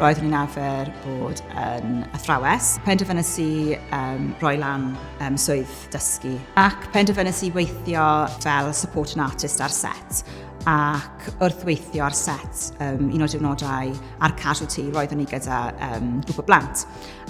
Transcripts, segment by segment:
Roeddwn i'n arfer bod yn athrawes. Penderfynais i roi lan swydd dysgu. Ac penderfynais i weithio fel supporting artist ar set. Ac wrth weithio ar set, un o'r diwrnodau ar casualty, roeddwn ni gyda grŵp o blant.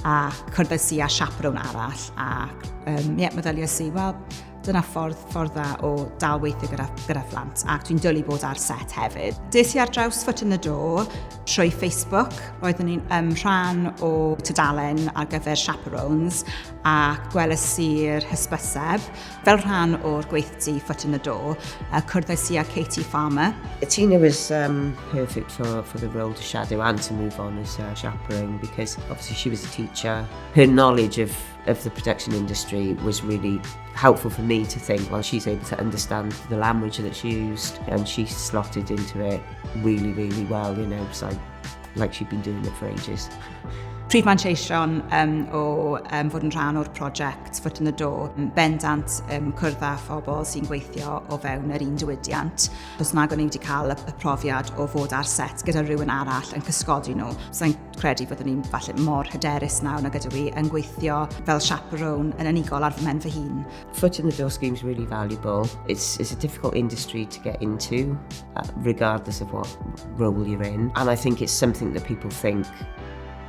A cwrddais i â chaperone arall. Ac meddyliais i, wel, dyna ffordd dda o dal weithio gyda phlant, ac dwi'n dwlu bod ar set hefyd. Des i ar draws Foot in the Door trwy Facebook. Roeddwn ni'n rhan o tudalen ar gyfer chaperones, ac gwelais i'r hysbyseb fel rhan o'r gweithdy Foot in the Door. Cwrddais i â Katie Farmer. Tina was perfect for the role to shadow and to move on as a chaperone, because obviously she was a teacher. Her knowledge of the production industry was really helpful for me to think, well, she's able to understand the language that's used, and she slotted into it really, really well, you know, so like she'd been doing it for ages. Prif manteision o fod yn rhan o'r prosiect Foot in the Door. Bendant cwrdd â phobl sy'n gweithio o fewn yr un diwydiant. Os nag o'n i wedi cael y profiad o fod ar set gyda rhywun arall yn cysgodi nhw. Sa'n credu fod ni'n falle mor hyderus nawr na gyda fi yn gweithio fel chaperone yn unigol ar fy mhen fy hun. Foot in the Door scheme is really valuable. It's a difficult industry to get into, regardless of what role you're in. And I think it's something that people think,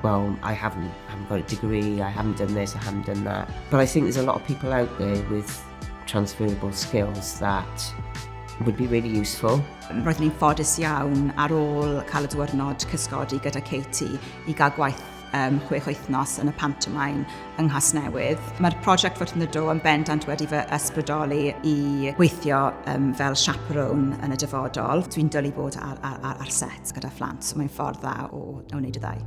well, I haven't got a degree, I haven't done this, I haven't done that. But I think there's a lot of people out there with transferable skills that would be really useful. Roeddwn ni'n ffodus iawn ar ôl cael y diwrnod cysgodi gyda Katie i gael gwaith 6 wythnos yn y pantomime yng Nghasnewydd. Mae'r prosiect Foot in the Door yn bendant wedi fy ysbrydoli i weithio fel chaperone yn y dyfodol. Dwi'n dwlu bod ar set gyda phlant, so mae'n ffordd dda o wneud y ddau.